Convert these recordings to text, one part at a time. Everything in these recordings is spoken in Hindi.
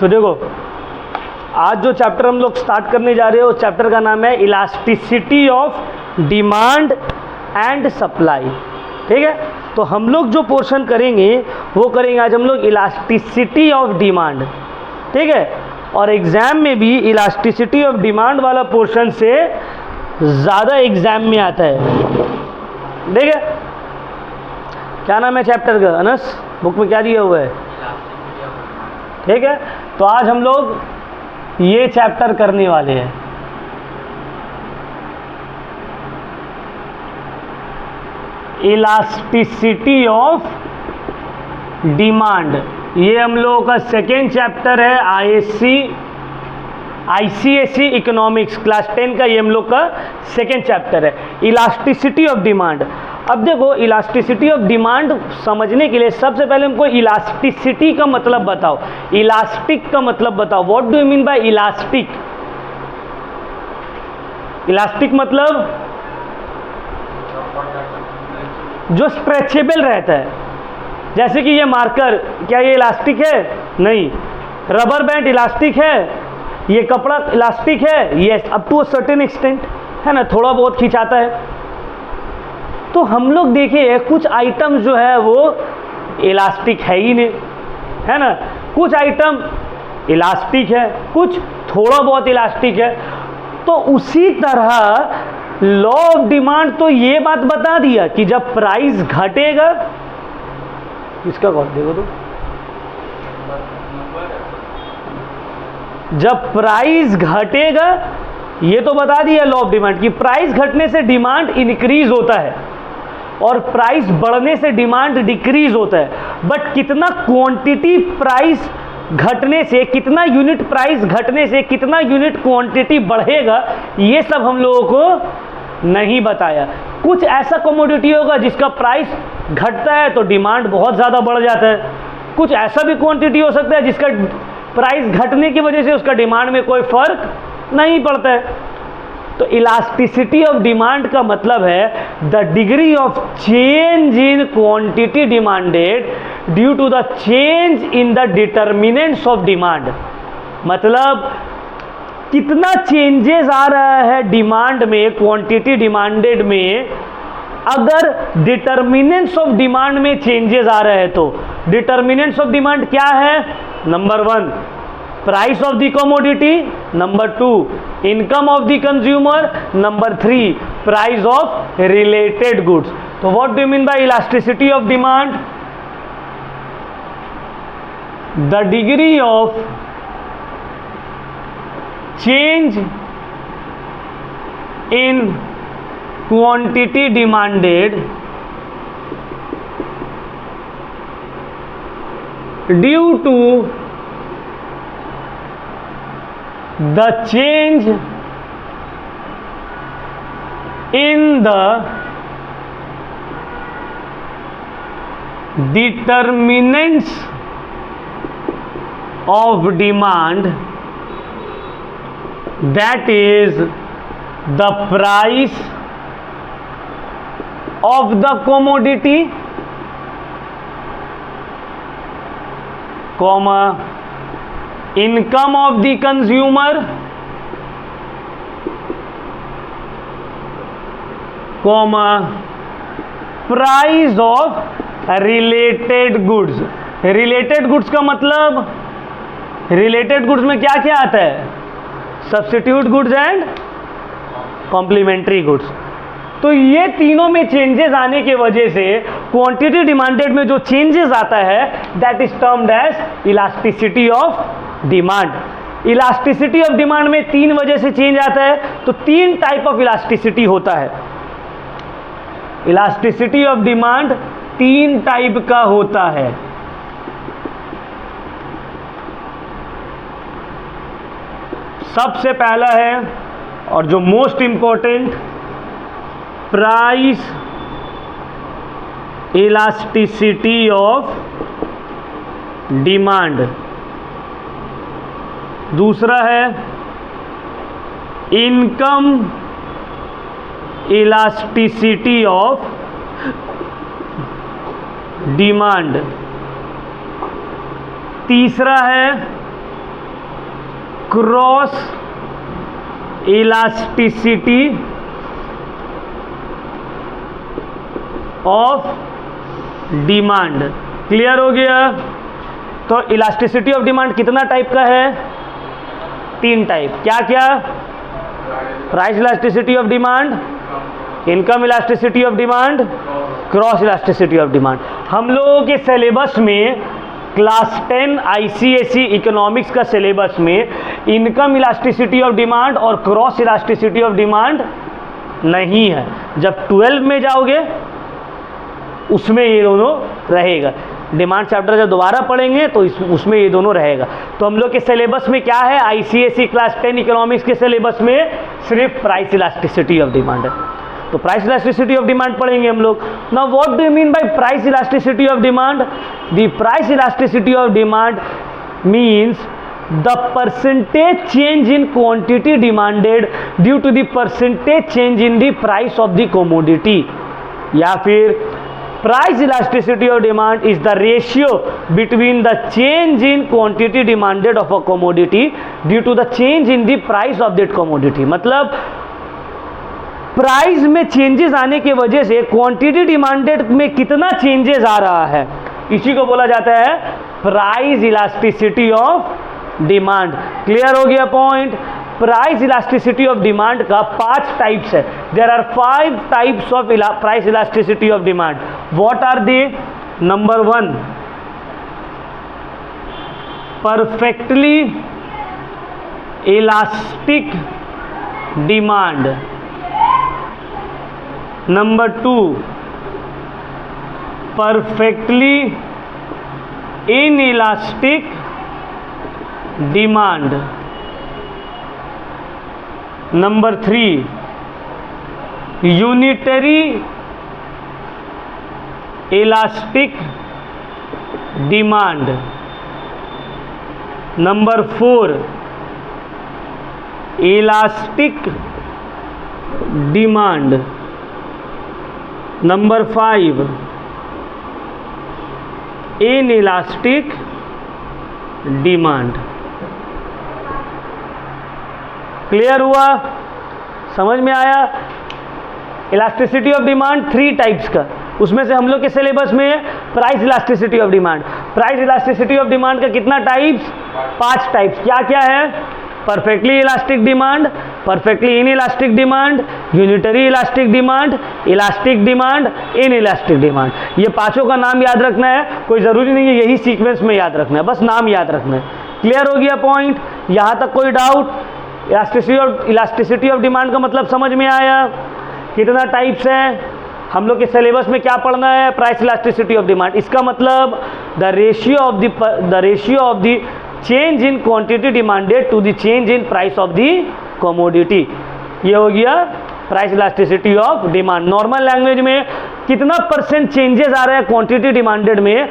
तो देखो, आज जो चैप्टर हम लोग स्टार्ट करने जा रहे हैं उस चैप्टर का नाम है elasticity of demand and supply. ठीक है, तो हम लोग जो पोर्शन करेंगे वो करेंगे आज हम लोग इलास्टिसिटी ऑफ डिमांड। ठीक है, और एग्जाम में भी इलास्टिसिटी ऑफ डिमांड वाला पोर्शन से ज़्यादा एग्जाम में आता है। ठीक है, क्या नाम है चैप्टर का अनस? बुक में क्या दिया हुआ है? ठीक है, तो आज हम लोग ये चैप्टर करने वाले हैं। इलास्टिसिटी ऑफ डिमांड, ये हम लोगों का सेकेंड चैप्टर है आईसीएसई इकोनॉमिक्स क्लास 10 का। ये हम लोग का सेकेंड चैप्टर है, इलास्टिसिटी ऑफ डिमांड। अब देखो, इलास्टिसिटी ऑफ डिमांड समझने के लिए सबसे पहले हमको इलास्टिसिटी का मतलब बताओ, इलास्टिक का मतलब बताओ। What do you mean bye elastic? Elastic मतलब जो स्ट्रेचेबल रहता है, जैसे कि ये मार्कर, क्या ये इलास्टिक है? नहीं। रबर बैंड इलास्टिक है? ये कपड़ा इलास्टिक है? Yes, up to a certain extent, है ना, थोड़ा बहुत खिंचाता है। तो हम लोग देखिए कुछ आइटम जो है वो इलास्टिक है ही नहीं, है ना, कुछ आइटम इलास्टिक है, कुछ थोड़ा बहुत इलास्टिक है। तो उसी तरह लॉ ऑफ डिमांड तो ये बात बता दिया कि जब प्राइस घटेगा, इसका कौन देखो तो, जब प्राइस घटेगा, ये तो बता दिया लॉ ऑफ डिमांड कि प्राइस घटने से डिमांड इंक्रीज होता है और प्राइस बढ़ने से डिमांड डिक्रीज होता है। बट कितना क्वांटिटी प्राइस घटने से, कितना यूनिट प्राइस घटने से कितना यूनिट क्वांटिटी बढ़ेगा, ये सब हम लोगों को नहीं बताया। कुछ ऐसा कमोडिटी होगा जिसका प्राइस घटता है तो डिमांड बहुत ज़्यादा बढ़ जाता है, कुछ ऐसा भी क्वांटिटी हो सकता है जिसका प्राइस घटने की वजह से उसका डिमांड में कोई फर्क नहीं पड़ता है। तो इलास्टिसिटी ऑफ डिमांड का मतलब है the degree of change in quantity demanded due to the change in the determinants of demand. मतलब कितना चेंजेस आ रहा है डिमांड में, क्वांटिटी डिमांडेड में, अगर डिटर्मिनेंट्स ऑफ डिमांड में चेंजेस आ रहे हैं। तो डिटर्मिनेंट्स ऑफ डिमांड क्या है? Number 1 price of the commodity, number 2 income of the consumer, number 3 price of related goods. तो what do you mean by elasticity of demand? The degree of change in quantity demanded due to the change in the determinants of demand, that is the price of the commodity, comma income of the consumer, comma price of related goods. Related goods का मतलब, रिलेटेड गुड्स में क्या क्या आता है? Substitute goods and complementary goods. तो ये तीनों में चेंजेस आने के वजह से क्वांटिटी डिमांडेड में जो चेंजेस आता है that is termed as elasticity of demand. Elasticity of demand में 3 वजह से चेंज आता है। तो 3 टाइप ऑफ इलास्टिसिटी होता है। इलास्टिसिटी ऑफ डिमांड 3 टाइप का होता है। सबसे पहला है और जो most important, price elasticity of demand. दूसरा है इनकम इलास्टिसिटी ऑफ डिमांड। तीसरा है cross elasticity of demand. Clear हो गया? तो इलास्टिसिटी ऑफ डिमांड कितना टाइप का है? 3 टाइप। क्या क्या? Price elasticity of demand, income elasticity of demand, cross elasticity of demand. हम लोगों के सिलेबस में क्लास 10 आईसीएसई इकोनॉमिक्स का सिलेबस में इनकम इलास्टिसिटी ऑफ डिमांड और क्रॉस इलास्टिसिटी ऑफ डिमांड नहीं है। जब 12 में जाओगे उसमें ये दोनों रहेगा। डिमांड चैप्टर जब दोबारा पढ़ेंगे तो उसमें ये दोनों रहेगा। तो हम लोग के सिलेबस में क्या है? आईसीएसई क्लास 10 इकोनॉमिक्स के सिलेबस में सिर्फ प्राइस इलास्टिसिटी ऑफ डिमांड है। तो प्राइस इलास्टिसिटी ऑफ डिमांड पढ़ेंगे हम लोग। Now what do you mean bye price elasticity of demand? The price elasticity of demand means the percentage change in quantity demanded due to the percentage change in the price of the commodity। या फिर price elasticity of demand is the ratio between the change in quantity demanded of a commodity due to the change in the price of that commodity। मतलब प्राइस में चेंजेस आने की वजह से क्वांटिटी डिमांडेड में कितना चेंजेस आ रहा है, इसी को बोला जाता है price elasticity of demand. Clear हो गया point? Price elasticity of demand का 5 टाइप्स है। There are 5 types of price elasticity of demand. What are they? Number 1, perfectly elastic demand. Number 2, perfectly inelastic demand. Number 3, unitary elastic demand. Number 4, elastic demand. Number 5, inelastic demand. Clear हुआ? समझ में आया? इलास्टिसिटी ऑफ डिमांड 3 टाइप्स का, उसमें से हम लोग के सिलेबस में price elasticity of demand. Price elasticity of demand का कितना टाइप्स? 5 टाइप्स। क्या क्या है? Perfectly elastic demand, perfectly in elastic demand, unitary elastic demand, elastic demand, in elastic demand. ये 5 का नाम याद रखना है, कोई ज़रूरी नहीं है यही सीक्वेंस में याद रखना है, बस नाम याद रखना है। क्लियर हो गया पॉइंट? यहाँ तक कोई डाउट? इलास्टिसिटी ऑफ डिमांड का मतलब समझ में आया? कितना टाइप्स है? हम लोग के सिलेबस में क्या पढ़ना है? Price elasticity of demand. इसका मतलब the ratio of the change in quantity demanded to the change in price of the commodity. ये हो गया price elasticity of demand. Normal language में कितना % चेंजेस आ रहे हैं क्वांटिटी डिमांडेड में,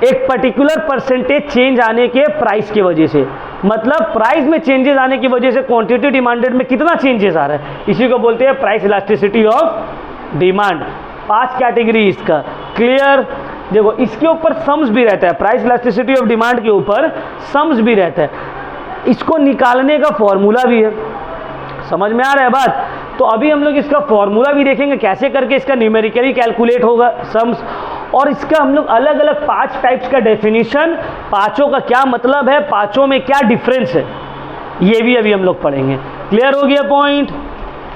एक पर्टिकुलर परसेंटेज चेंज आने के प्राइस की वजह से। मतलब प्राइस में चेंजेस आने की वजह से क्वांटिटी डिमांडेड में कितना चेंजेस आ रहा है, इसी को बोलते हैं price elasticity of demand. 5 category इसका। क्लियर? देखो इसके ऊपर सम्स भी रहता है, प्राइस इलास्टिसिटी ऑफ डिमांड के ऊपर सम्स भी रहता है, इसको निकालने का फॉर्मूला भी है। समझ में आ रहा है बात? तो अभी हम लोग इसका फॉर्मूला भी देखेंगे, कैसे करके इसका न्यूमेरिकली कैलकुलेट होगा सम्स, और इसका हम लोग अलग अलग 5 टाइप्स का डेफिनेशन, 5 का क्या मतलब है, 5 में क्या डिफरेंस है, ये भी अभी हम लोग पढ़ेंगे। क्लियर हो गया पॉइंट?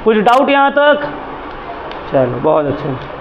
कुछ डाउट यहाँ तक? चलो बहुत अच्छा।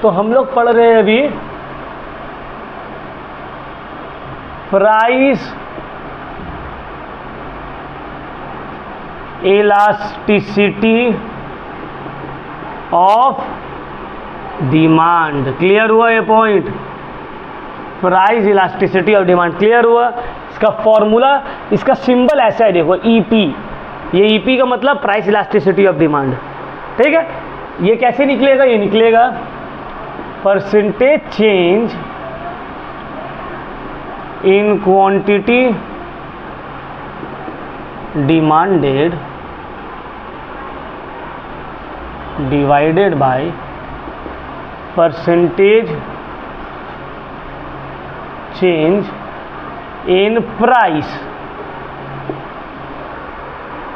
तो हम लोग पढ़ रहे हैं अभी price elasticity of demand. Clear हुआ ये point? Price elasticity of demand clear हुआ। इसका फॉर्मूला, इसका सिंबल ऐसा है, देखो ईपी। ये ईपी का मतलब प्राइस इलास्टिसिटी ऑफ डिमांड, ठीक है। ये कैसे निकलेगा? ये निकलेगा percentage change in quantity demanded divided by percentage change in price.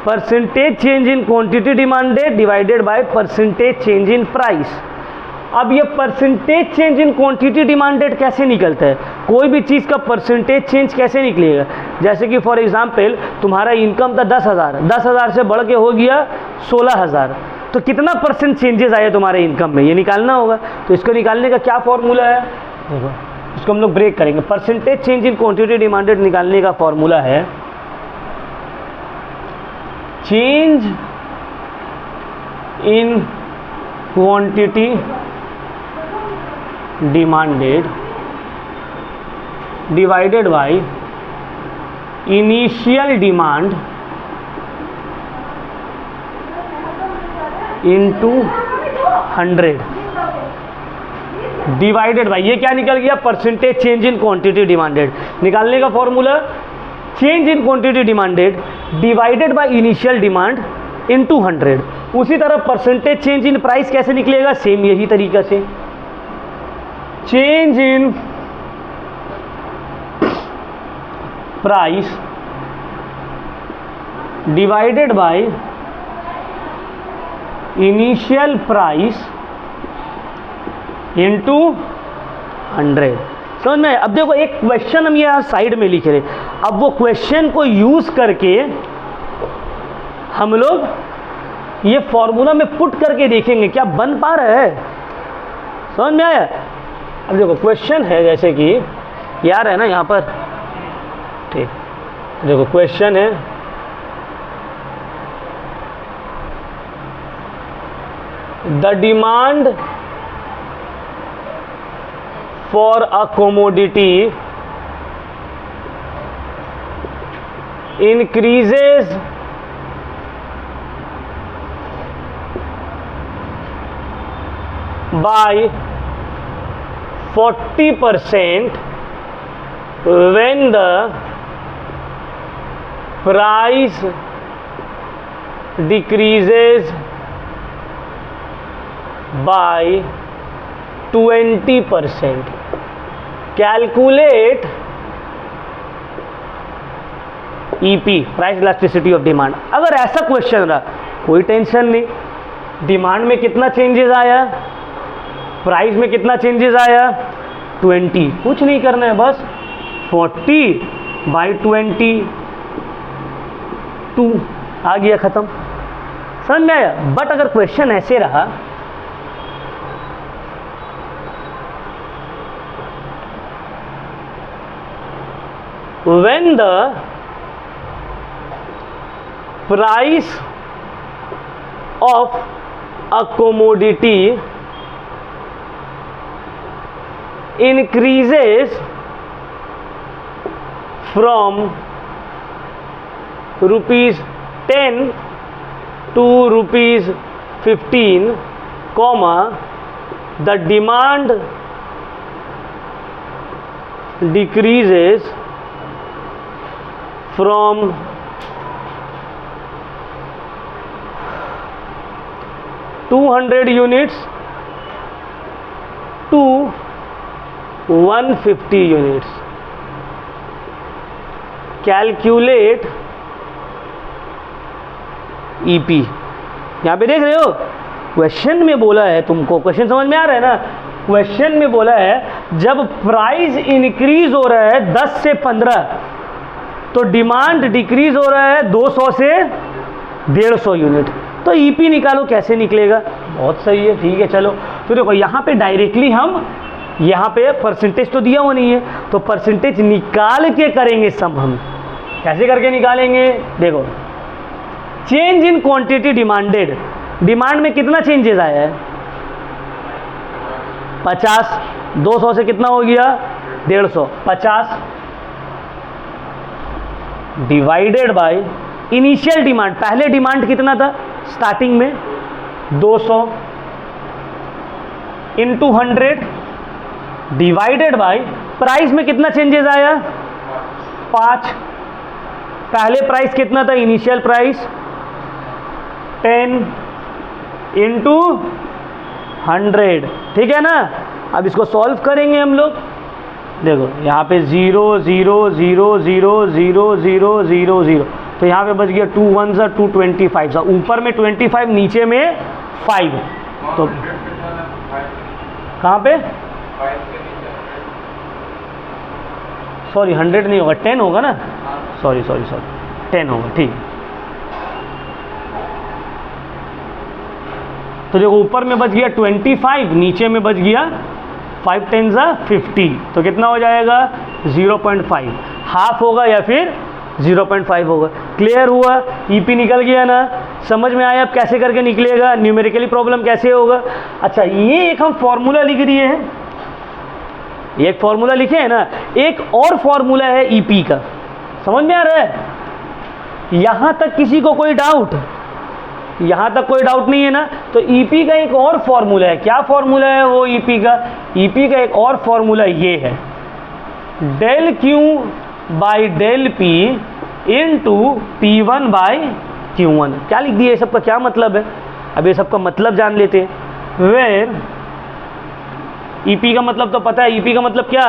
Percentage change in quantity demanded divided by percentage change in price. अब ये percentage change in quantity demanded कैसे निकलता है? कोई भी चीज़ का परसेंटेज चेंज कैसे निकलेगा? जैसे कि फॉर एग्जांपल तुम्हारा इनकम था 10,000, 10,000 से बढ़ के हो गया 16,000, तो कितना परसेंट चेंजेस आया तुम्हारे इनकम में, ये निकालना होगा। तो इसको निकालने का क्या फॉर्मूला है? देखो इसको हम लोग ब्रेक करेंगे। Percentage change in quantity demanded निकालने का फॉर्मूला है change in quantity demanded divided by initial demand into 100 divided by, ये क्या निकल गया? Percentage change in quantity demanded. निकालने का formula change in quantity demanded divided by initial demand into 100। उसी तरह परसेंटेज चेंज इन प्राइस कैसे निकलेगा? सेम यही तरीका से, change in price divided by initial price into 100। समझ में? अब देखो एक क्वेश्चन हम यहाँ साइड में लिख रहे, अब वो क्वेश्चन को यूज करके हम लोग ये फॉर्मूला में पुट करके देखेंगे क्या बन पा रहा है। समझ में आया? अब देखो क्वेश्चन है, जैसे कि यार है ना यहाँ पर, ठीक, देखो क्वेश्चन है the demand for a commodity increases by 40% when the price decreases by 20%. Calculate EP, price elasticity of demand. अगर ऐसा क्वेश्चन रहा, कोई टेंशन नहीं, डिमांड में कितना चेंजेस आया, प्राइस में कितना चेंजेस आया, 20, कुछ नहीं करना है, बस 40/20 2 आ गया, खत्म। समझ में आया? बट अगर क्वेश्चन ऐसे रहा, when the price of a commodity increases from ₹10 to ₹15, the demand decreases from 200 units to 150 units. Calculate EP। यहाँ पे देख रहे हो क्वेश्चन में बोला है, तुमको क्वेश्चन समझ में आ रहा है ना? क्वेश्चन में बोला है जब प्राइस इंक्रीज हो रहा है 10 से 15 तो डिमांड डिक्रीज हो रहा है 200 से 150 यूनिट। तो ईपी निकालो, कैसे निकलेगा? बहुत सही है, ठीक है चलो। तो देखो यहाँ पे डायरेक्टली हम यहाँ पे परसेंटेज तो दिया हुआ नहीं है, तो परसेंटेज निकाल के करेंगे सम हम। कैसे करके निकालेंगे? देखो, change in quantity demanded, demand में कितना चेंजेस आया है? 50, 200 से कितना हो गया? 150, 50 डिवाइडेड बाय इनिशियल डिमांड, पहले डिमांड कितना था स्टार्टिंग में? 200 इंटू 100 डिवाइडेड बाय प्राइस में कितना चेंजेस आया? 5। पहले प्राइस कितना था? इनिशियल प्राइस 10 इंटू 100, ठीक है ना। अब इसको सॉल्व करेंगे हम लोग। देखो यहाँ पे 0 0 0 0 0 0 0 0, तो यहाँ पे बच गया 2 1 सा 225 सा, ऊपर में 25 नीचे में 5, तो कहाँ पे? सॉरी 100 नहीं होगा, 10 होगा ना, सॉरी 10 होगा, ठीक। तो देखो ऊपर में बच गया 25, नीचे में बच गया 5 10 सा 50, तो कितना हो जाएगा? 0.5, हाफ होगा या फिर 0.5 होगा। क्लियर हुआ? ईपी निकल गया ना। समझ में आया अब कैसे करके निकलेगा, न्यूमेरिकली प्रॉब्लम कैसे होगा। अच्छा, ये एक हम फॉर्मूला लिख दिए हैं, एक फॉर्मूला लिखे है ना, एक और फॉर्मूला है ईपी का। समझ में आ रहा है? यहां तक किसी को कोई डाउट? यहां तक कोई डाउट नहीं है ना। तो ईपी का एक और फॉर्मूला है। क्या फॉर्मूला है वो ईपी का? ईपी का एक और फॉर्मूला ये है, del Q by del P into P1 by Q1। क्या लिख दिया? ये सबका क्या मतलब है? अब ये सबका मतलब जान लेते हैं। वेर ईपी का मतलब तो पता है, ईपी का मतलब क्या?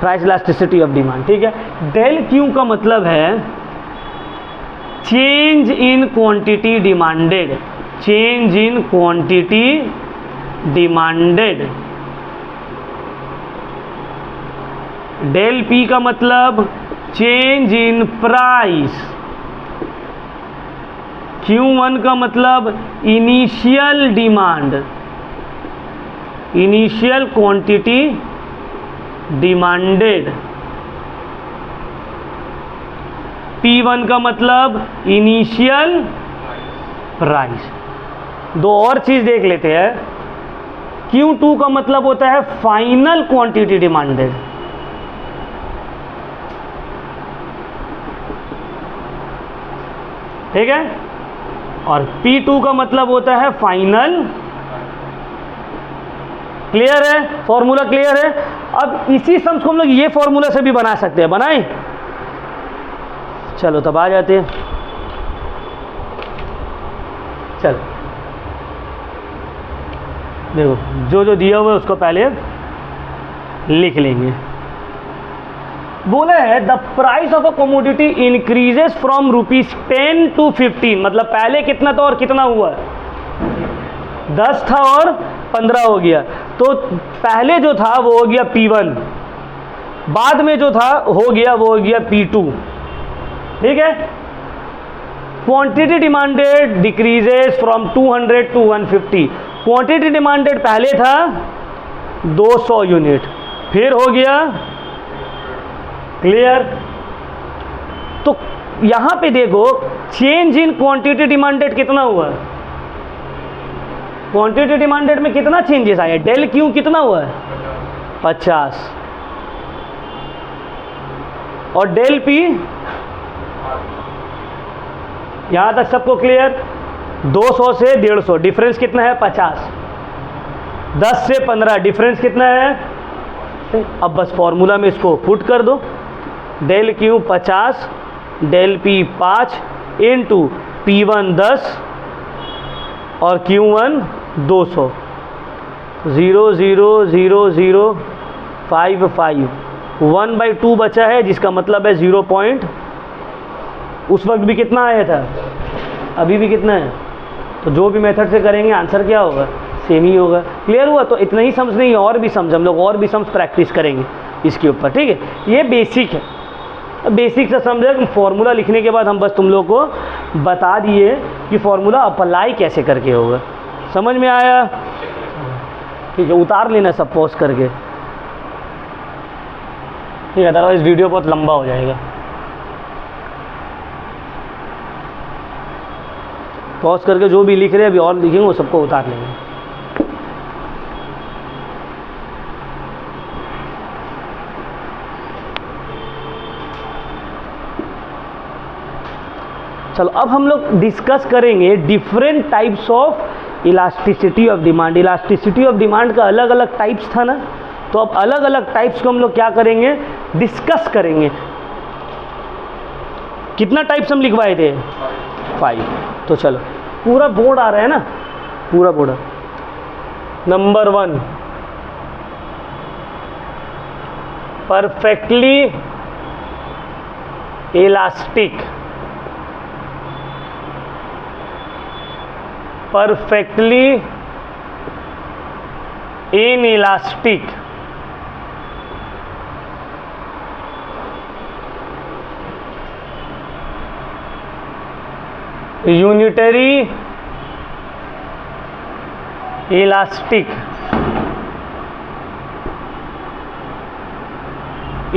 प्राइस इलास्टिसिटी ऑफ डिमांड, ठीक है। डेल क्यू का मतलब है change in quantity demanded, change in quantity demanded. Del P का मतलब चेंज इन प्राइस। Q1 का मतलब initial demand, initial quantity demanded. P1 का मतलब इनिशियल प्राइस। दो और चीज देख लेते हैं। Q2 का मतलब होता है फाइनल क्वांटिटी डिमांडेड, ठीक है। और P2 का मतलब होता है फाइनल। क्लियर है? फॉर्मूला क्लियर है? अब इसी सम्स को हम लोग ये फॉर्मूला से भी बना सकते हैं। बनाएं? चलो तब आ जाते हैं। चलो देखो, जो जो दिया हुआ है उसको पहले लिख लेंगे। बोला है the price of a commodity increases from ₹10 to 15, मतलब पहले कितना था और कितना हुआ? 10 था और 15 हो गया। तो पहले जो था वो हो गया P1, बाद में जो था हो गया वो हो गया P2, ठीक है। Quantity demanded decreases from 200 to 150, quantity demanded पहले था 200 यूनिट, फिर हो गया। क्लियर? तो यहां पे देखो चेंज इन क्वांटिटी डिमांडेड कितना हुआ? क्वांटिटी डिमांडेड में कितना चेंजेस आया? डेल क्यू कितना हुआ है? 50। और डेल पी, यहां तक सबको क्लियर? 200 से 150 डिफरेंस कितना है? 50। 10 से 15 डिफरेंस कितना है? अब बस फॉर्मूला में इसको पुट कर दो। Del Q 50, del P 5 into P1 10 और Q1 200। 0 0 0 0 5 5 1/2 बचा है, जिसका मतलब है 0 पॉइंट। उस वक्त भी कितना आया था, अभी भी कितना है? तो जो भी मेथड से करेंगे आंसर क्या होगा? सेम ही होगा। क्लियर हुआ? तो इतना ही समझ नहीं, और भी समझ, हम लोग और भी समझ प्रैक्टिस करेंगे इसके ऊपर, ठीक है। ये बेसिक है, बेसिक से समझे। फॉर्मूला लिखने के बाद हम बस तुम लोग को बता दिए कि फॉर्मूला अप्लाई कैसे करके होगा। समझ में आया? ठीक है, उतार लेना सब पॉज करके, ठीक है, अदरवाइज वीडियो बहुत लंबा हो जाएगा। पॉज करके जो भी लिख रहे हैं अभी और लिखेंगे वो सबको उतार लेंगे। चलो अब हम लोग डिस्कस करेंगे different types of elasticity of demand. Elasticity of demand का अलग अलग टाइप्स था ना, तो अब अलग अलग टाइप्स को हम लोग क्या करेंगे, डिस्कस करेंगे। कितना टाइप्स हम लिखवाए थे? 5। तो चलो पूरा बोर्ड आ रहा है ना, पूरा board. Number 1, perfectly elastic. perfectly inelastic, unitary elastic,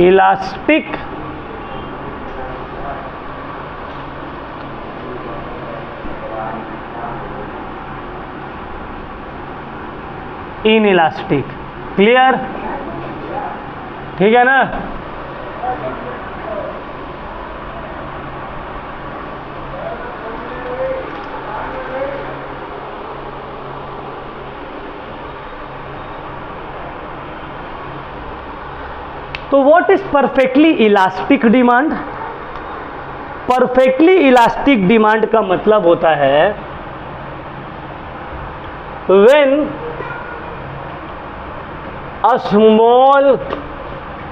elastic inelastic. Clear? ठीक है ना? तो what is perfectly elastic demand? Perfectly elastic demand का मतलब होता है when a small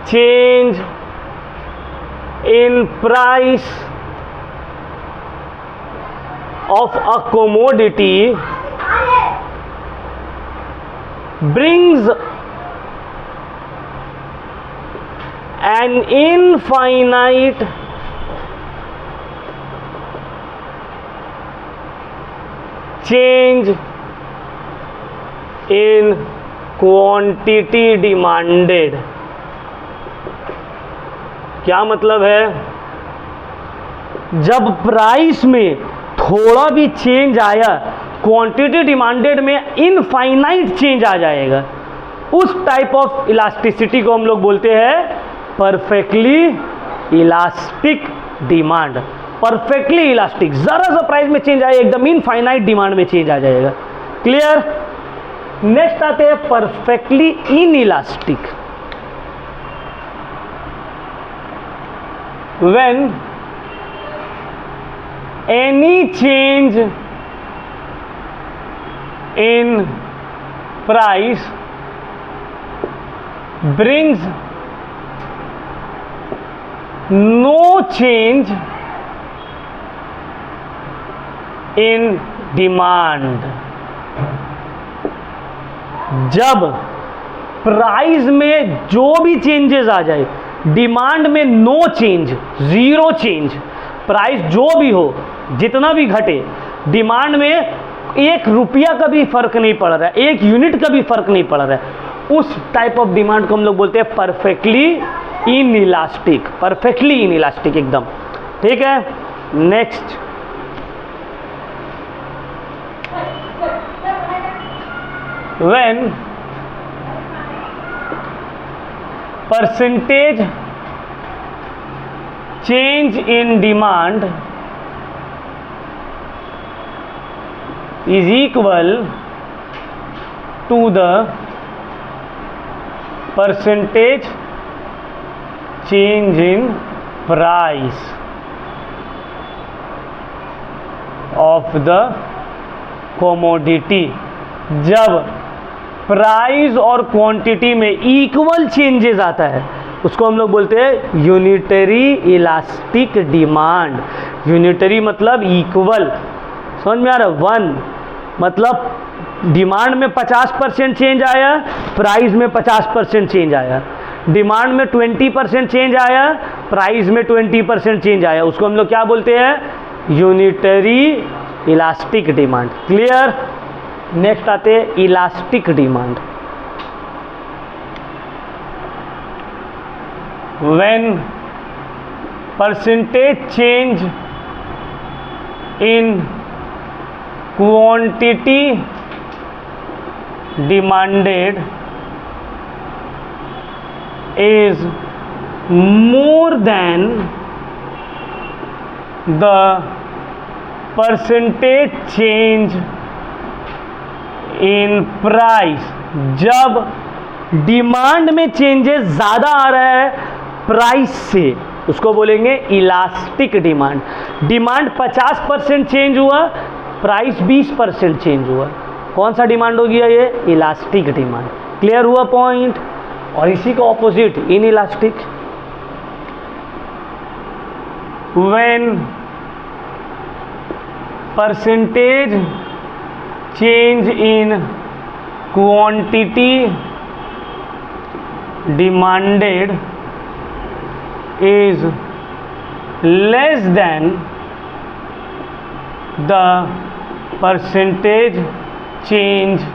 change in price of a commodity brings an infinite change in quantity demanded. क्या मतलब है? जब प्राइस में थोड़ा भी चेंज आया, क्वांटिटी डिमांडेड में इनफाइनाइट चेंज आ जाएगा। उस टाइप ऑफ इलास्टिसिटी को हम लोग बोलते हैं perfectly elastic demand. Perfectly elastic, जरा सा प्राइस में चेंज आए एकदम इनफाइनाइट डिमांड में चेंज आ जाएगा। क्लियर? नेक्स्ट आते हैं perfectly inelastic. When any change in price brings no change in demand। जब प्राइस में जो भी चेंजेस आ जाए, डिमांड में no change, zero change, price जो भी हो, जितना भी घटे, डिमांड में 1 रुपया का भी फर्क नहीं पड़ रहा है, 1 यूनिट का भी फर्क नहीं पड़ रहा है, उस टाइप ऑफ डिमांड को हम लोग बोलते हैं परफेक्टली इनइलास्टिक। परफेक्टली इनइलास्टिक एकदम। ठीक है? Next, when percentage change in demand is equal to the percentage change in price of the commodity। जब प्राइस और क्वांटिटी में इक्वल चेंजेस आता है उसको हम लोग बोलते हैं यूनिटरी इलास्टिक डिमांड। यूनिटरी मतलब इक्वल, समझ में आ रहा है? 1 मतलब डिमांड में 50% चेंज आया, प्राइस में 50% चेंज आया, डिमांड में 20% चेंज आया, प्राइस में 20% चेंज आया, उसको हम लोग क्या बोलते हैं? Unitary elastic demand. Clear? Next आते हैं elastic demand. when percentage change in quantity demanded is more than the percentage change in price। जब डिमांड में चेंजेस ज़्यादा आ रहा है प्राइस से, उसको बोलेंगे इलास्टिक डिमांड। डिमांड 50% चेंज हुआ, प्राइस 20% चेंज हुआ, कौन सा डिमांड हो गया ये? Elastic demand. क्लियर हुआ पॉइंट? और इसी का opposite in elastic. When percentage change in quantity demanded is less than the percentage change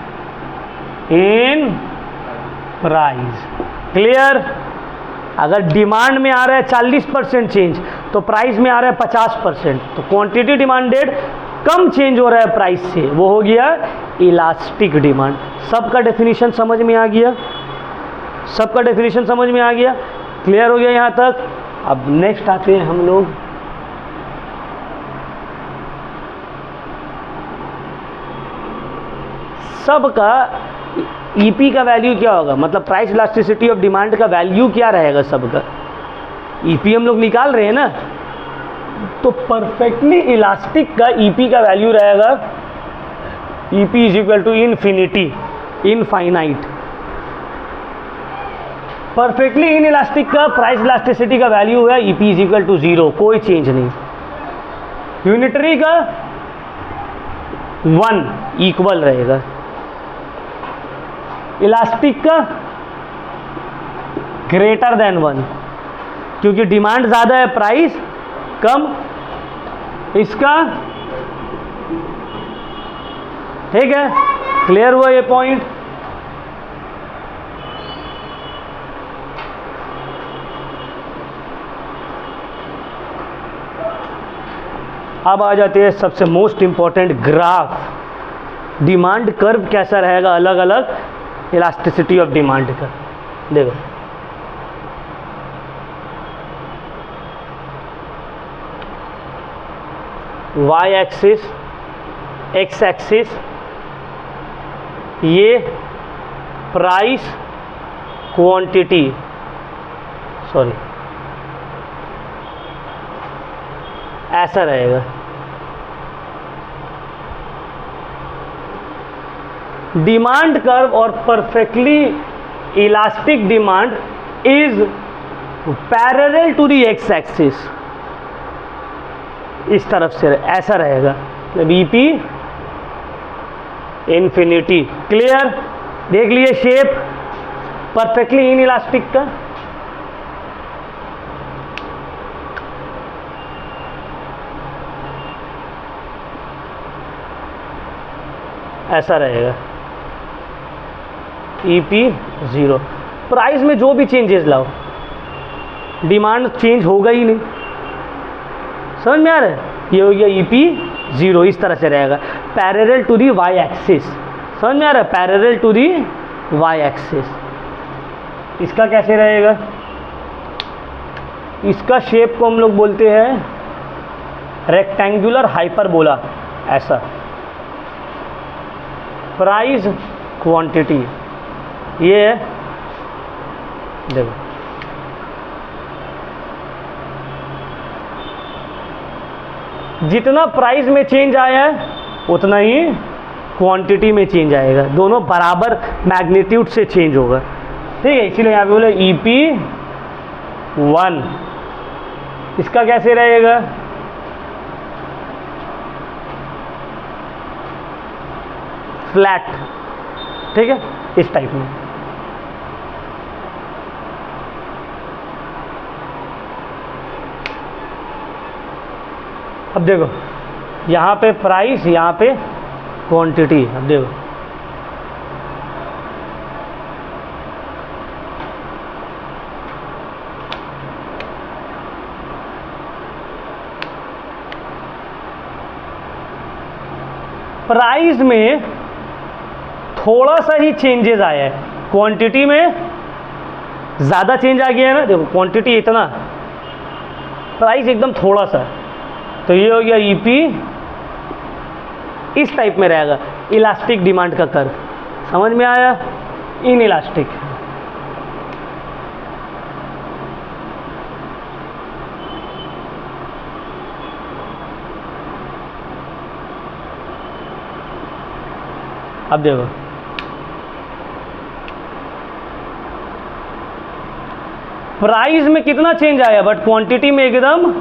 in price। Clear? अगर डिमांड में आ रहा है 40% चेंज तो प्राइस में आ रहा है 50%, तो क्वांटिटी डिमांडेड कम चेंज हो रहा है प्राइस से, वो हो गया इलास्टिक डिमांड। सबका डेफिनेशन समझ में आ गया? सबका डेफिनेशन समझ में आ गया? क्लियर हो गया यहाँ तक? अब नेक्स्ट आते हैं हम लोग सबका ईपी का वैल्यू क्या होगा, मतलब प्राइस इलास्टिसिटी ऑफ डिमांड का वैल्यू क्या रहेगा सबका? ईपी हम लोग निकाल रहे हैं ना, तो परफेक्टली इलास्टिक का ईपी का वैल्यू रहेगा EP is equal to infinity, infinite. Perfectly inelastic का प्राइस इलास्टिसिटी का वैल्यू है ईपी इज इक्वल टू 0, कोई चेंज नहीं। यूनिटरी का 1 इक्वल रहेगा, इलास्टिक का ग्रेटर देन 1, क्योंकि डिमांड ज़्यादा है प्राइस कम। इसका ठीक है? क्लियर हुआ ये पॉइंट? अब आ जाते हैं सबसे most important graph, demand curve कैसा रहेगा अलग अलग इलास्टिसिटी ऑफ डिमांड का। देखो वाई एक्सिस, एक्स एक्सिस, ये प्राइस क्वांटिटी, सॉरी ऐसा रहेगा। डिमांड कर्व और perfectly elastic demand is parallel to the X axis, इस तरफ से ऐसा रहेगा, बीपी इन्फिनिटी। क्लियर? देख लिए शेप परफेक्टली इन इलास्टिक का। ऐसा रहेगा ईपी 0। प्राइस में जो भी चेंजेस लाओ डिमांड चेंज होगा ही नहीं। समझ में आ रहा है? ये हो गया ईपी 0, इस तरह से रहेगा parallel to the Y axis. समझ में आ रहा है? Parallel to the Y axis. इसका कैसे रहेगा? इसका शेप को हम लोग बोलते हैं रेक्टेंगुलर हाइपरबोला। ऐसा प्राइस क्वांटिटी ये है, देखो जितना प्राइस में चेंज आया है उतना ही क्वांटिटी में चेंज आएगा, दोनों बराबर मैग्नीट्यूड से चेंज होगा। ठीक है, इसीलिए यहाँ पे बोले ईपी 1। इसका कैसे रहेगा? फ्लैट। ठीक है, इस टाइप में। अब देखो यहाँ पे प्राइस, यहाँ पे क्वांटिटी। अब देखो प्राइस में थोड़ा सा ही चेंजेस आया है, क्वांटिटी में ज़्यादा चेंज आ गया है ना। देखो क्वांटिटी इतना, प्राइस एकदम थोड़ा सा, तो ये हो गया ईपी। इस टाइप में रहेगा इलास्टिक डिमांड का कर्व। समझ में आया? In elastic. अब देखो प्राइस में कितना चेंज आया, बट क्वांटिटी में एकदम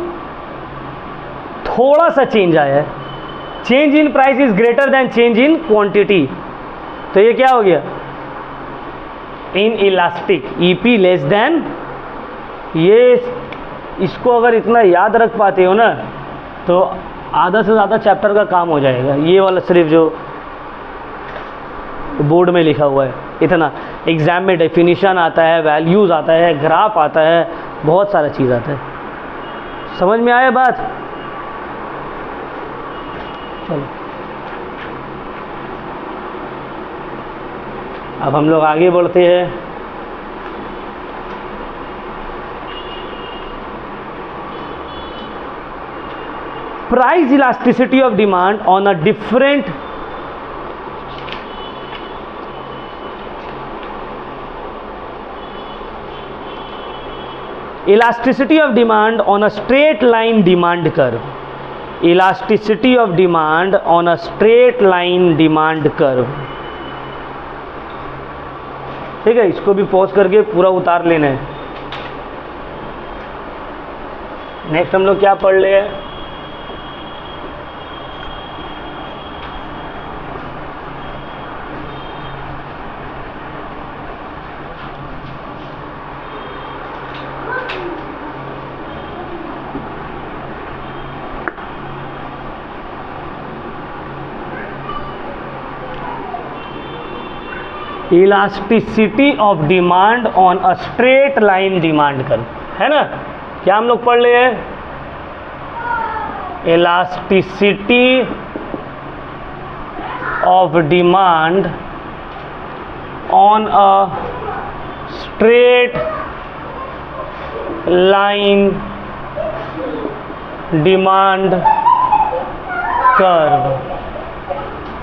थोड़ा सा चेंज आया है। Change in price is greater than change in quantity, तो ये क्या हो गया? In elastic. EP less than, ये इसको अगर इतना याद रख पाते हो ना तो आधा से ज़्यादा चैप्टर का काम हो जाएगा। ये वाला सिर्फ जो बोर्ड में लिखा हुआ है इतना, एग्ज़ाम में डेफिनेशन आता है, वैल्यूज़ आता है, ग्राफ आता है, बहुत सारा चीज़ आता है। समझ में आया बात? चलो अब हम लोग आगे बढ़ते हैं। Price elasticity of demand on a different elasticity of demand on a straight line demand curve, elasticity of demand on a straight line demand curve। ठीक है, इसको भी पॉज करके पूरा उतार लेना है। नेक्स्ट हम लोग क्या पढ़ ले? Elasticity of demand on a straight line demand curve, है ना? क्या हम लोग पढ़ ले? Elasticity of demand on a straight line demand curve.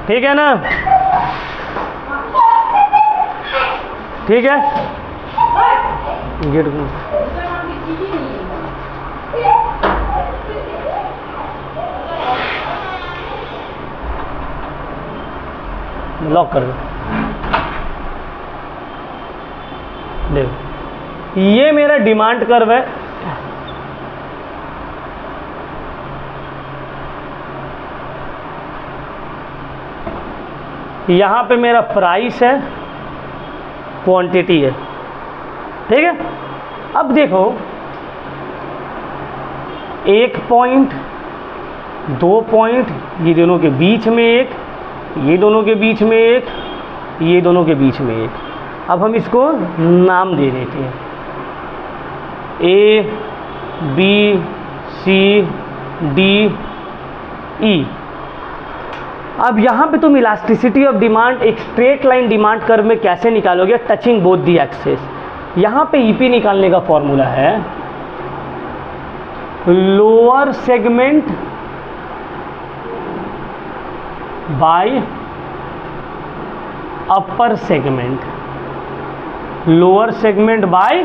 ठीक है ना? ठीक है, गेट लॉक कर दो। देखो ये मेरा डिमांड कर्व है। यहां पे मेरा प्राइस है, क्वांटिटी है। ठीक है, अब देखो 1 पॉइंट, 2 पॉइंट, ये दोनों के बीच में एक, ये दोनों के बीच में एक, ये दोनों के बीच में एक। अब हम इसको नाम दे देते हैं A, B, C, D, E। अब यहाँ पे तुम इलास्टिसिटी ऑफ डिमांड एक स्ट्रेट लाइन डिमांड कर्व में कैसे निकालोगे? Touching both the axes. यहाँ पे ईपी निकालने का फॉर्मूला है lower segment by upper segment, lower segment by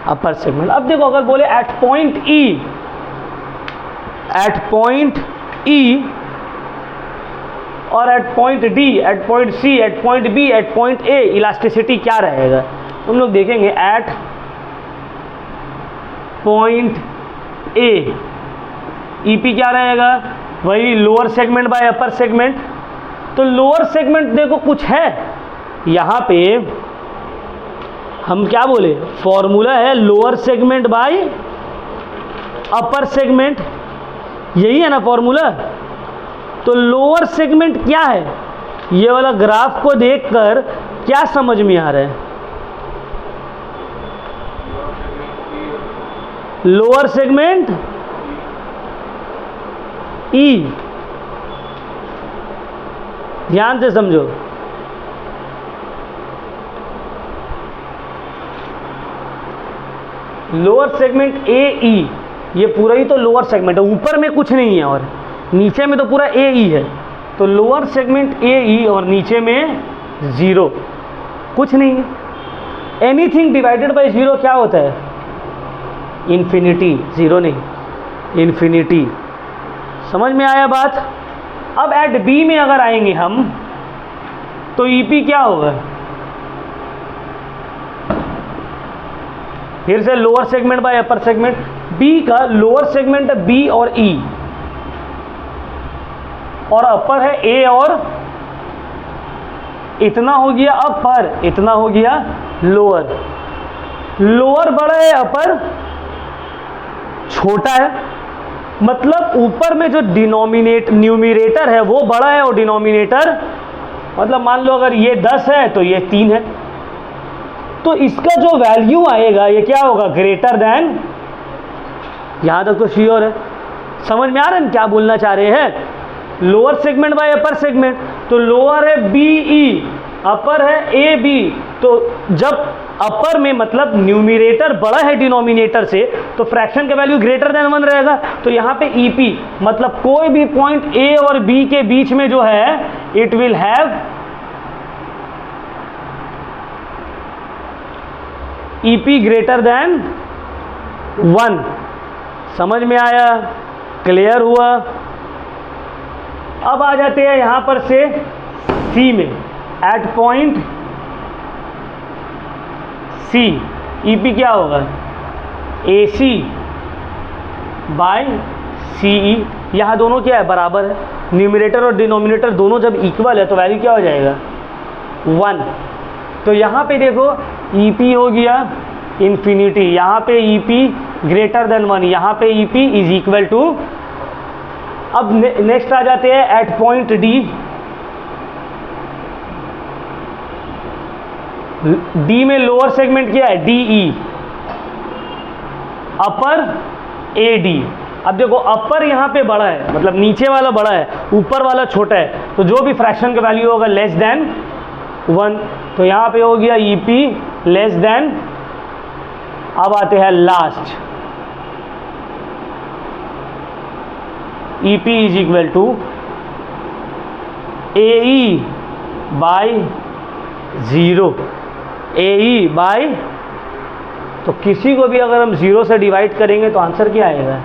upper segment. अब देखो अगर बोले एट पॉइंट ई और at point D, at point C, at point B, at point A elasticity क्या रहेगा? तुम लोग देखेंगे एट पॉइंट ए ईपी क्या रहेगा? वही lower segment by upper segment. तो लोअर सेगमेंट देखो कुछ है यहाँ पे, हम क्या बोले? फॉर्मूला है lower segment by upper segment, यही है ना फॉर्मूला। तो लोअर सेगमेंट क्या है? ये वाला ग्राफ को देखकर क्या समझ में आ रहा है? लोअर सेगमेंट ई, ध्यान से समझो। लोअर सेगमेंट ए ई, ये पूरा ही तो लोअर सेगमेंट है, ऊपर में कुछ नहीं है और नीचे में तो पूरा ए ई है। तो लोअर सेगमेंट ए ई और नीचे में 0, कुछ नहीं है। एनीथिंग डिवाइडेड बाय 0 क्या होता है? इन्फिनिटी। 0 नहीं, इन्फिनिटी। समझ में आया बात? अब एट बी में अगर आएंगे हम तो ईपी क्या होगा? फिर से lower segment by upper segment. B का लोअर सेगमेंट है बी और ई, और अपर है ए और इतना हो गया अपर, इतना हो गया लोअर। लोअर बड़ा है, अपर छोटा है, मतलब ऊपर में जो न्यूमिरेटर है वो बड़ा है और डिनोमिनेटर, मतलब मान लो अगर ये 10 है तो ये 3 है, तो इसका जो वैल्यू आएगा ये क्या होगा? Greater than. यहां तक तो श्योर है। समझ में आ रहा है हम क्या बोलना चाह रहे हैं? Lower segment by upper segment, तो लोअर है बी ई, अपर है ए बी। तो जब अपर में मतलब न्यूमिरेटर बड़ा है डिनोमिनेटर से, तो फ्रैक्शन का वैल्यू ग्रेटर देन 1 रहेगा। तो यहाँ पे ईपी मतलब कोई भी पॉइंट ए और बी के बीच में जो है, it will have EP greater than 1। समझ में आया? क्लियर हुआ? अब आ जाते हैं यहां पर से सी में। एट पॉइंट सी ईपी क्या होगा? AC by CE। यहां दोनों क्या है? बराबर है। न्यूमिनेटर और डिनोमिनेटर दोनों जब इक्वल है तो वैल्यू क्या हो जाएगा? 1। तो यहां पे देखो ईपी हो गया इन्फिनिटी, यहां पे ईपी ग्रेटर देन 1, यहां पे ईपी इज इक्वल टू। अब नेक्स्ट आ जाते हैं एट पॉइंट डी। डी में लोअर सेगमेंट क्या है? DE, अपर AD। अब देखो अपर यहां पे बड़ा है, मतलब नीचे वाला बड़ा है, ऊपर वाला छोटा है, तो जो भी फ्रैक्शन का वैल्यू होगा लेस देन 1। तो यहां पे हो गया EP लेस देन। अब आते हैं last, EP is equal to AE by 0। AE by, तो किसी को भी अगर हम 0 से डिवाइड करेंगे तो आंसर क्या आएगा?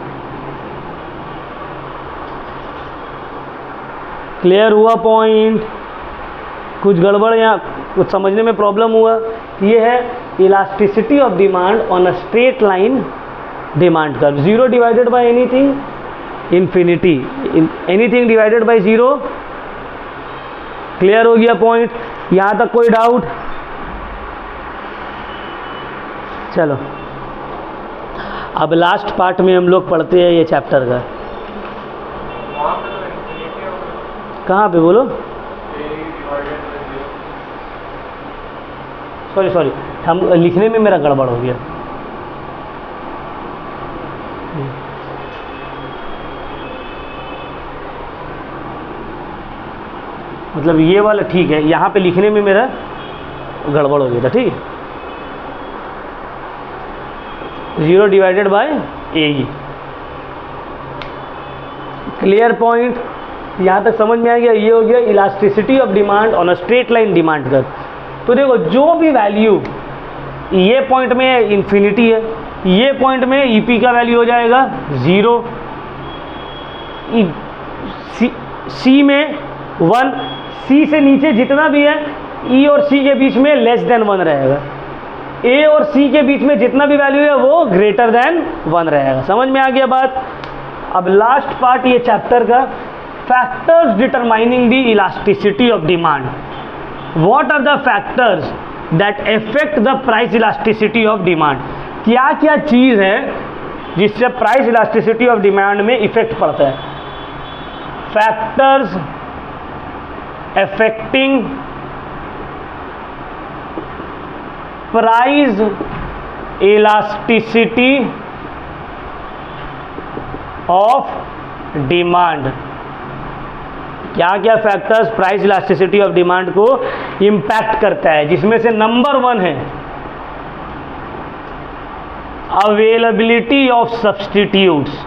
क्लियर हुआ पॉइंट? कुछ गड़बड़ या कुछ समझने में प्रॉब्लम हुआ? ये है elasticity of demand on a straight line demand curve. 0 divided by anything, infinity. Anything divided by 0। Clear हो गया पॉइंट? यहां तक कोई डाउट? चलो अब लास्ट पार्ट में हम लोग पढ़ते हैं ये चैप्टर का। कहाँ पे बोलो? सॉरी हम लिखने में मेरा गड़बड़ हो गया। मतलब ये वाला ठीक है, यहाँ पे लिखने में मेरा गड़बड़ हो गया था। ठीक है, 0 divided by AE। Clear point? यहाँ तक समझ में आ गया? ये हो गया elasticity of demand on a straight line demand curve. तो देखो जो भी वैल्यू ये पॉइंट में इन्फिनिटी है, ये पॉइंट में EP का वैल्यू हो जाएगा 0, C में 1, C से नीचे जितना भी है E और C के बीच में लेस देन 1 रहेगा, A और C के बीच में जितना भी वैल्यू है वो ग्रेटर देन 1 रहेगा। समझ में आ गया बात? अब लास्ट पार्ट ये चैप्टर का, factors determining the elasticity of demand. What are the factors that affect the price elasticity of demand? क्या क्या चीज़ है जिससे प्राइस इलास्टिसिटी ऑफ डिमांड में इफेक्ट पड़ता है? Factors affecting price elasticity of demand. क्या क्या factors price elasticity of demand को इम्पैक्ट करता है, जिसमें से नंबर 1 है अवेलेबिलिटी ऑफ सब्स्टिट्यूट्स।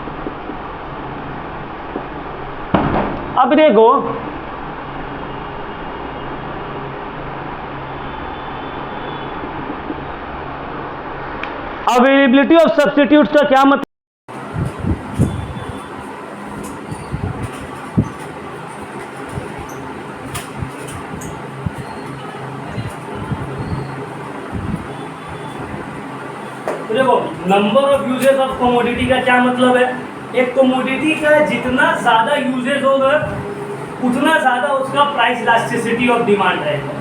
अब देखो अवेलेबिलिटी ऑफ सब्स्टिट्यूट्स का क्या मतलब? देखो number of uses of commodity का क्या मतलब है? एक कमोडिटी का जितना ज्यादा यूजेस होगा उतना ज्यादा उसका प्राइस इलास्टिसिटी ऑफ डिमांड रहेगा।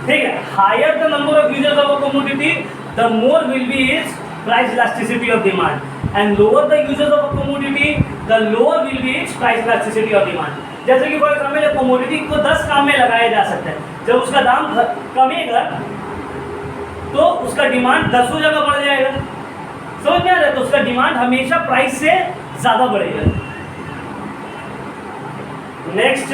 ठीक है, higher the number of uses of a commodity the more will be its price elasticity of demand, and lower the uses of a commodity the lower will be its price elasticity of demand. जैसे कि फॉर एग्जांपल कमोडिटी को 10 काम में लगाया जा सकता है, जब उसका दाम कमेगा तो उसका डिमांड 10 जगह बढ़ जाएगा। समझ में आ रहा है? तो उसका डिमांड हमेशा प्राइस से ज्यादा बढ़ेगा। Next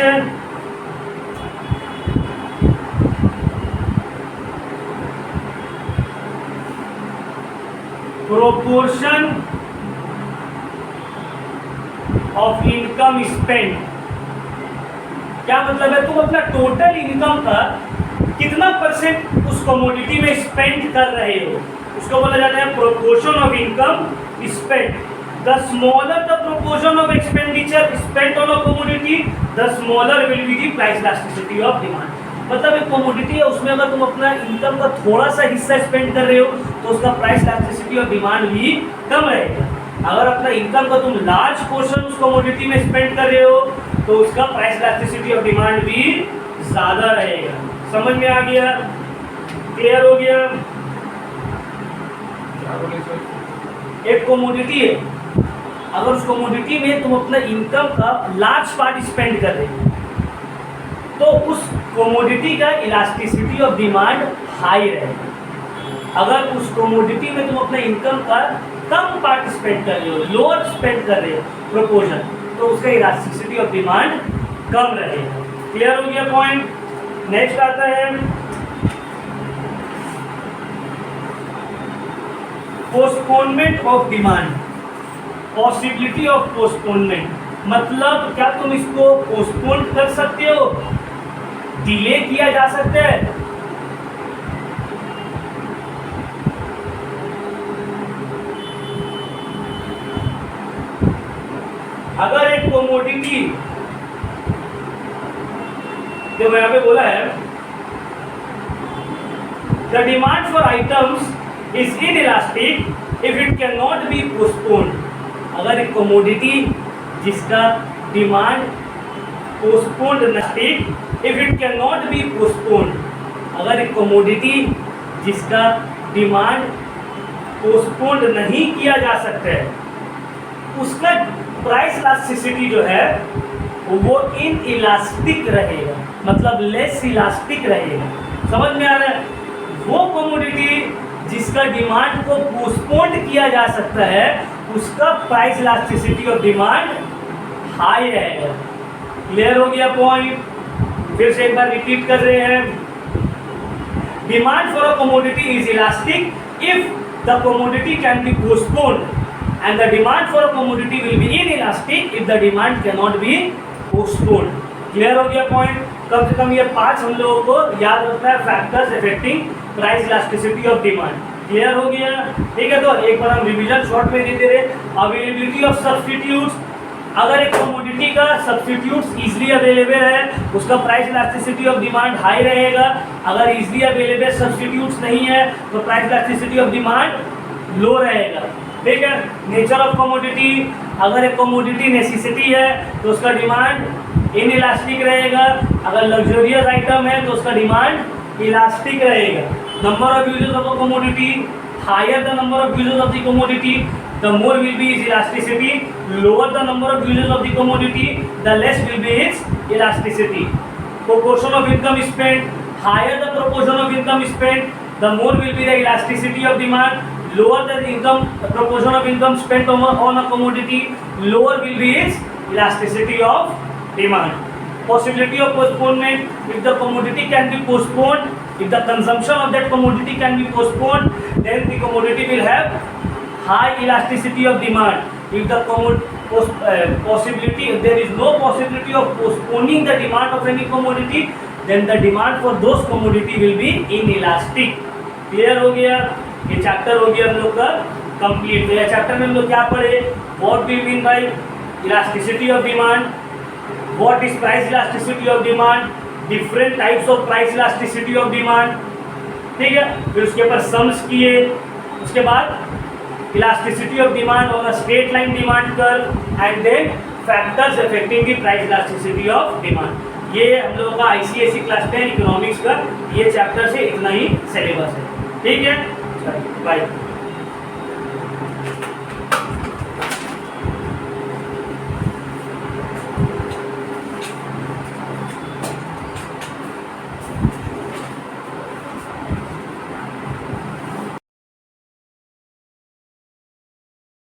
proportion of income spend. क्या मतलब है? तुम अपना टोटल इनकम का कितना परसेंट उस कमोडिटी में स्पेंड कर रहे हो, उसको बोला जाता है proportion of income spend. The smaller the proportion of expenditure spent on a commodity the smaller will be the price elasticity of demand. मतलब एक कमोडिटी है, उसमें अगर तुम अपना इनकम का थोड़ा सा हिस्सा स्पेंड कर रहे हो तो उसका प्राइस इलास्टिसिटी ऑफ डिमांड भी कम रहेगा। अगर अपना इनकम का तुम लार्ज पोर्शन उस कमोडिटी में स्पेंड कर रहे हो तो उसका प्राइस इलास्टिसिटी ऑफ डिमांड भी ज़्यादा रहेगा। समझ में आ गया? क्लियर हो गया? एक कमोडिटी है, अगर उस कमोडिटी में तुम अपना इनकम का लार्ज पार्ट स्पेंड कर रहे हो तो उस कमोडिटी का इलास्टिसिटी ऑफ डिमांड हाई रहेगा। अगर उस कमोडिटी में तुम अपना इनकम का कम पार्ट स्पेंड कर रहे हो, लोअर स्पेंड कर रहे हो प्रोपोर्शन, तो उसका इलास्टिसिटी ऑफ डिमांड कम रहेगा। क्लियर हो गया पॉइंट? नेक्स्ट आता है postponement of demand, possibility of postponement. मतलब क्या तुम इसको पोस्टपोन कर सकते हो, डिले किया जा सकता है? अगर एक कमोडिटी, जो मैं यहाँ पे बोला है the demand for items is inelastic if it can not be postponed. अगर एक कमोडिटी जिसका demand postponed elastic if it can not be postponed, अगर एक कमोडिटी जिसका डिमांड पोस्टपोन्ड नहीं किया जा सकता है उसका प्राइस इलास्टिसिटी जो है वो इन इलास्टिक रहेगा, मतलब लेस इलास्टिक रहेगा। समझ में आ रहा है? वो कमोडिटी जिसका डिमांड को पोस्टपोन्ड किया जा सकता है उसका price elasticity of demand high रहेगा। क्लियर हो गया पॉइंट? फिर से एक बार रिपीट कर रहे हैं। Demand for a commodity is elastic if the commodity can be postponed and the demand for a commodity will be inelastic if the demand cannot be postponed. Clear हो गया पॉइंट? कम से कम ये 5 हम लोगों को याद रखना है, factors affecting price elasticity of demand. Clear हो गया? ठीक है, तो एक बार हम रिवीजन शॉर्ट में देते रहे। अवेलेबिलिटी ऑफ सब्स्टिट्यूट्स, अगर एक कमोडिटी का सब्स्टिट्यूट्स इजीली अवेलेबल है उसका price elasticity of demand high रहेगा। अगर इजीली अवेलेबल सब्स्टिट्यूट्स नहीं है तो प्राइस इलास्टिसिटी ऑफ डिमांड लो रहेगा। ठीक है। नेचर ऑफ कमोडिटी, अगर एक कमोडिटी नेसेसिटी है तो उसका डिमांड इनइलास्टिक रहेगा। अगर लग्जरियस आइटम है तो उसका डिमांड इलास्टिक रहेगा। Number of uses of a commodity, higher the number of uses of the commodity the more will be its elasticity, lower the number of uses of the commodity, the less will be its elasticity. Proportion of income spent, higher the proportion of income spent, the more will be the elasticity of demand. Lower the income proportion of income spent on a commodity, lower will be its elasticity of demand. possibility of postponement, if the commodity can be postponed, if the consumption of that commodity can be postponed, then the commodity will have high elasticity of demand. If the possibility, if there is no possibility of postponing the demand of any commodity, then the demand for those commodity will be inelastic. Clear हो गया? ये चैप्टर हो गया हम लोग का कंप्लीट। तो ये चैप्टर में हम लोग क्या पढ़े? What do you mean by elasticity of demand, what is price elasticity of demand, different types of price elasticity of demand, ठीक है। फिर उसके ऊपर सम्स किए, उसके बाद elasticity of demand on a straight line demand curve and then factors affecting the price elasticity of demand. ये हम लोगों का आईसीएसई क्लास 10 इकोनॉमिक्स का ये चैप्टर से इतना ही सिलेबस है, ठीक है। बाय।